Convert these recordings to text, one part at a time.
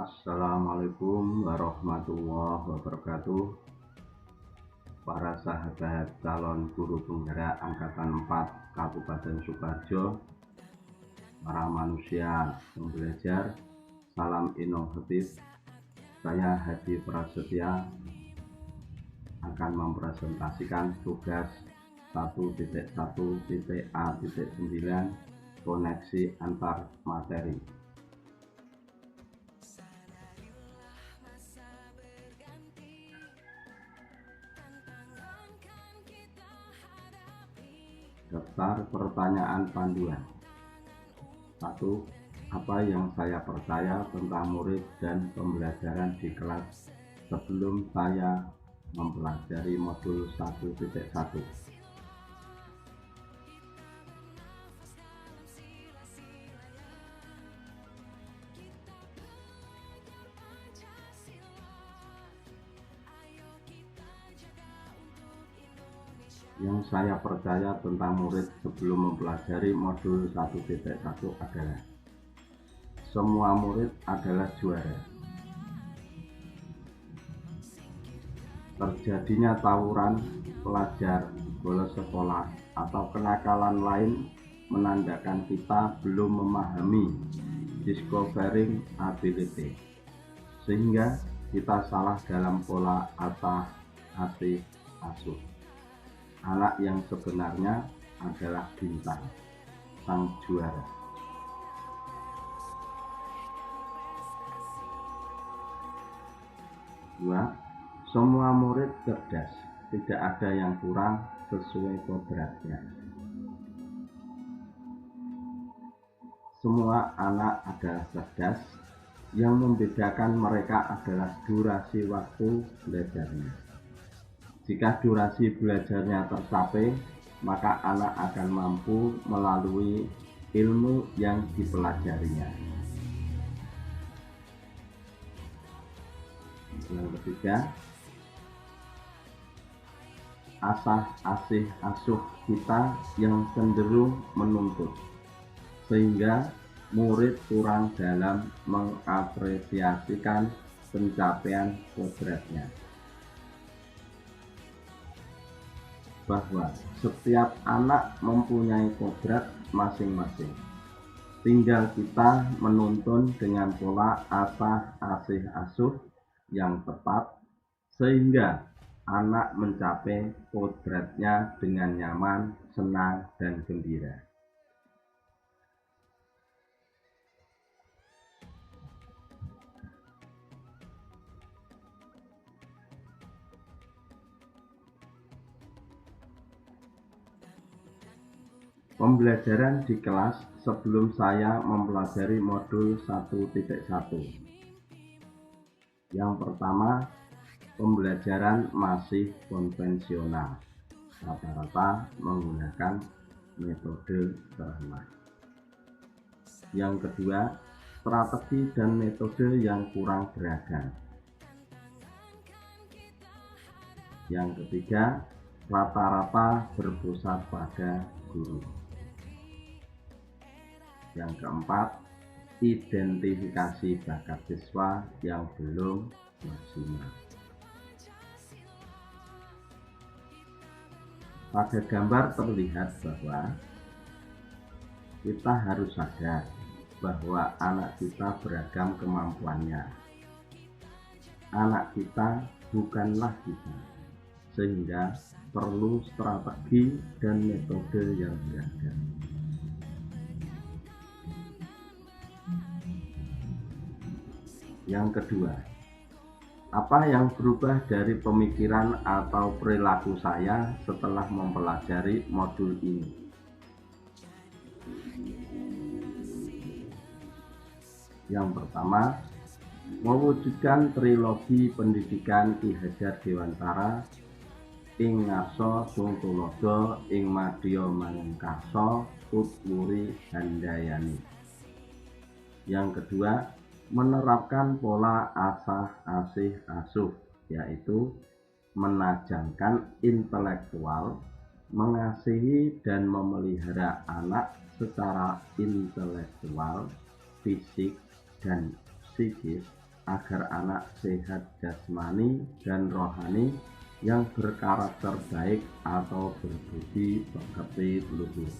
Assalamualaikum warahmatullahi wabarakatuh. Para sahabat calon guru penggerak Angkatan 4 Kabupaten Sukoharjo, para manusia yang belajar, salam inovatif. Saya Hadi Prasetya akan mempresentasikan tugas 1.1.A.9 koneksi antar materi. Daftar pertanyaan panduan. 1. Apa yang saya percaya tentang murid dan pembelajaran di kelas sebelum saya mempelajari modul 1.1? Yang saya percaya tentang murid sebelum mempelajari modul 1.1 adalah semua murid adalah juara. Terjadinya tawuran, pelajar, bolos sekolah, atau kenakalan lain menandakan kita belum memahami discovering ability, sehingga kita salah dalam pola asah, asih, asuh. Anak yang sebenarnya adalah bintang, sang juara. Dua, semua murid cerdas, tidak ada yang kurang sesuai kodratnya. Semua anak adalah cerdas, yang membedakan mereka adalah durasi waktu belajarnya. Jika durasi belajarnya tercapai, maka anak akan mampu melalui ilmu yang dipelajarinya. Yang ketiga, asah, asih, asuh kita yang cenderung menuntut, sehingga murid kurang dalam mengapresiasikan pencapaian kodratnya. Bahwa setiap anak mempunyai kodrat masing-masing. Tinggal kita menuntun dengan pola asah, asih, asuh yang tepat, sehingga anak mencapai kodratnya dengan nyaman, senang, dan gembira. Pembelajaran di kelas sebelum saya mempelajari modul 1.1. Yang pertama, pembelajaran masih konvensional, rata-rata menggunakan metode Rahman. Yang kedua, strategi dan metode yang kurang beragam. Yang ketiga, rata-rata berpusat pada guru. Yang keempat, identifikasi bakat siswa yang belum maksimal. Pada gambar terlihat bahwa kita harus sadar bahwa anak kita beragam kemampuannya. Anak kita bukanlah kita, sehingga perlu strategi dan metode yang beragam. Yang kedua, apa yang berubah dari pemikiran atau perilaku saya setelah mempelajari modul ini? Yang pertama, mewujudkan trilogi pendidikan Ki Hajar Dewantara, ing ngarsa sung tulodo, ing madya mangkarsa, ut wuri handayani. Yang kedua, menerapkan pola asah, asih, asuh, yaitu menajamkan intelektual, mengasihi dan memelihara anak secara intelektual, fisik, dan psikis agar anak sehat jasmani dan rohani yang berkarakter baik atau berbudi pekerti luhur.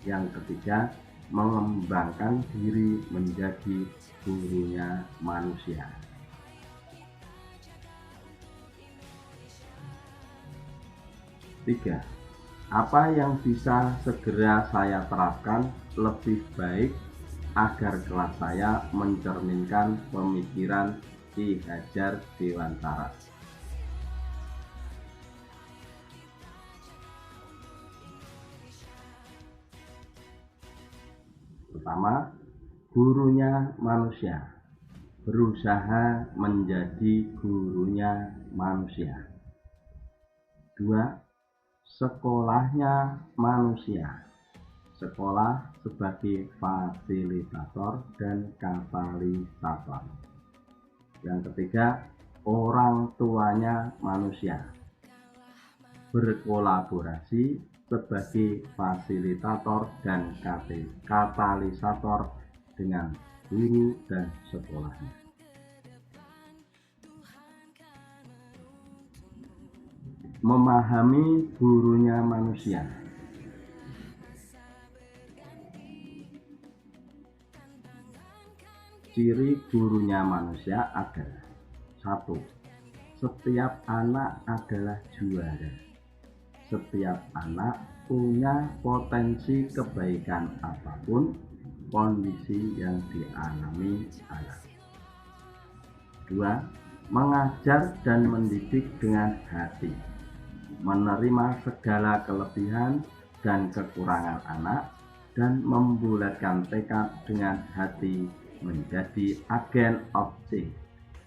Yang ketiga, mengembangkan diri menjadi gurunya manusia. Tiga, apa yang bisa segera saya terapkan lebih baik agar kelas saya mencerminkan pemikiran Ki Hajar Dewantara? Pertama, gurunya manusia. Berusaha menjadi gurunya manusia. Dua, sekolahnya manusia. Sekolah sebagai fasilitator dan katalisator. Yang ketiga, orang tuanya manusia. Berkolaborasi sebagai fasilitator dan katalisator dengan guru dan sekolahnya. Memahami gurunya manusia. Ciri gurunya manusia adalah: 1. Setiap anak adalah juara. Setiap anak punya potensi kebaikan apapun kondisi yang dialami anak. 2. Mengajar dan mendidik dengan hati. Menerima segala kelebihan dan kekurangan anak dan membulatkan tekad dengan hati menjadi agen of change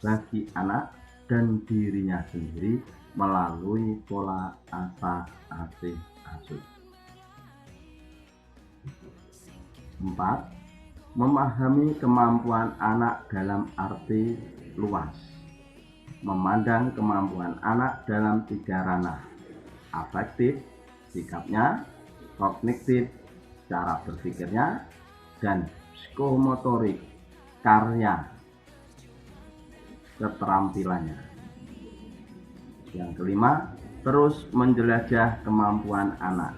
bagi anak dan dirinya sendiri melalui pola asah asih asuh. 4. Memahami kemampuan anak dalam arti luas. Memandang kemampuan anak dalam 3 ranah: afektif, sikapnya; kognitif, cara berpikirnya; dan psikomotorik, karya, keterampilannya. Yang kelima, terus menjelajah kemampuan anak,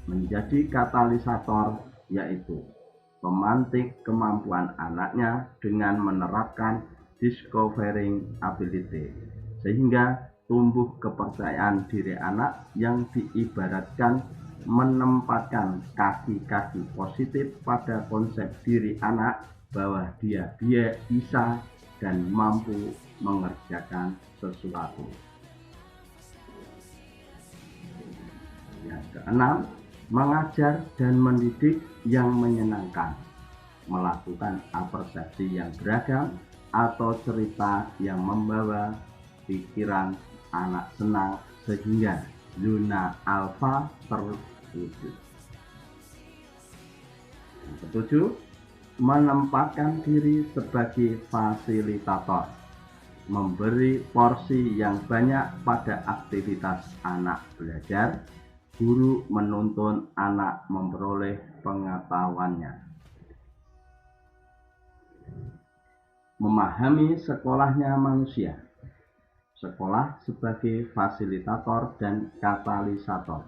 menjadi katalisator, yaitu memantik kemampuan anaknya dengan menerapkan discovering ability, sehingga tumbuh kepercayaan diri anak yang diibaratkan menempatkan kaki-kaki positif pada konsep diri anak bahwa dia bisa dan mampu mengerjakan sesuatu. Yang keenam, mengajar dan mendidik yang menyenangkan, melakukan persepsi yang beragam atau cerita yang membawa pikiran anak senang sehingga zona alfa terwujud. Yang ketujuh, menempatkan diri sebagai fasilitator, memberi porsi yang banyak pada aktivitas anak belajar. Guru menuntun anak memperoleh pengetahuannya. Memahami sekolahnya manusia. Sekolah sebagai fasilitator dan katalisator.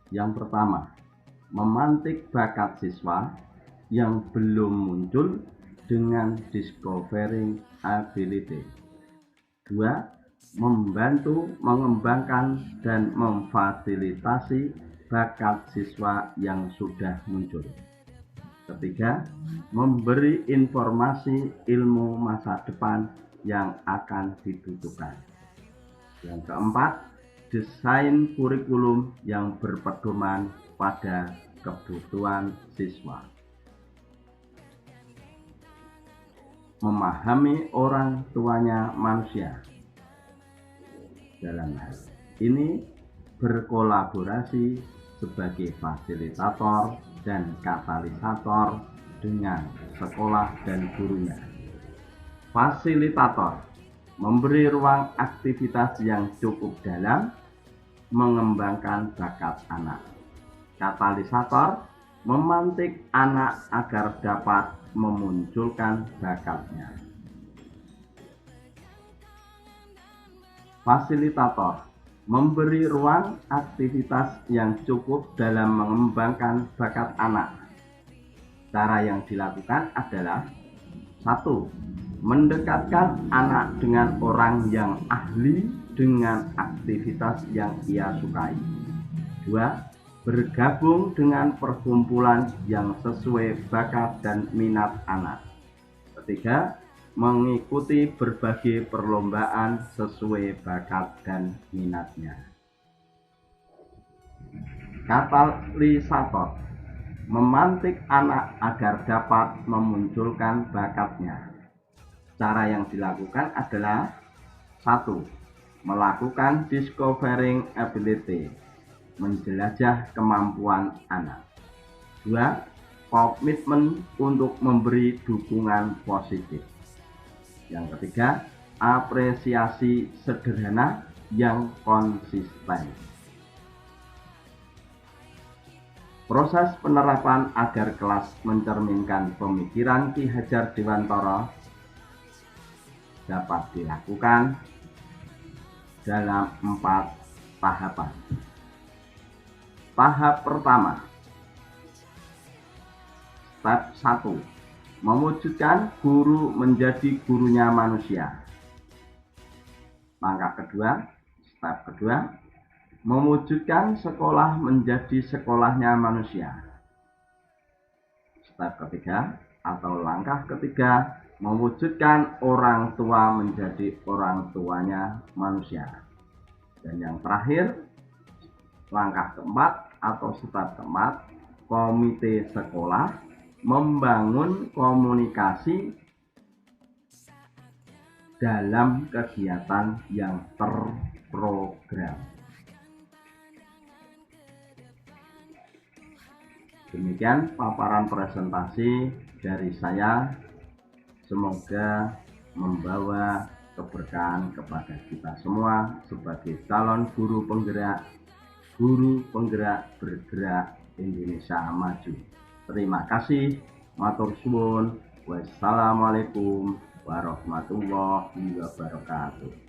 Yang pertama, memantik bakat siswa yang belum muncul dengan discovering ability. 2. Membantu mengembangkan dan memfasilitasi bakat siswa yang sudah muncul. Ketiga, memberi informasi ilmu masa depan yang akan dibutuhkan. Yang keempat, desain kurikulum yang berpedoman pada kebutuhan siswa. Memahami orang tuanya manusia. Dalam hal ini berkolaborasi sebagai fasilitator dan katalisator dengan sekolah dan gurunya. Fasilitator memberi ruang aktivitas yang cukup dalam, mengembangkan bakat anak. Katalisator memantik anak agar dapat memunculkan bakatnya. Fasilitator memberi ruang aktivitas yang cukup dalam mengembangkan bakat anak. Cara yang dilakukan adalah: 1. Mendekatkan anak dengan orang yang ahli dengan aktivitas yang ia sukai. 2. Bergabung dengan perkumpulan yang sesuai bakat dan minat anak. 3. Mengikuti berbagai perlombaan sesuai bakat dan minatnya. Katalisator memantik anak agar dapat memunculkan bakatnya. Cara yang dilakukan adalah: 1. Melakukan discovering ability, menjelajah kemampuan anak. 2. Komitmen untuk memberi dukungan positif. Yang ketiga, apresiasi sederhana yang konsisten. Proses penerapan agar kelas mencerminkan pemikiran Ki Hajar Dewantara dapat dilakukan dalam 4 tahapan. Tahap pertama, step 1. Mewujudkan guru menjadi gurunya manusia. Langkah kedua, step kedua, mewujudkan sekolah menjadi sekolahnya manusia. Step ketiga atau langkah ketiga, mewujudkan orang tua menjadi orang tuanya manusia. Dan yang terakhir, langkah keempat atau step keempat, komite sekolah membangun komunikasi dalam kegiatan yang terprogram. Demikian paparan presentasi dari saya. Semoga membawa keberkahan kepada kita semua sebagai calon guru penggerak bergerak Indonesia Maju. Terima kasih, matur suwun. Wassalamualaikum warahmatullahi wabarakatuh.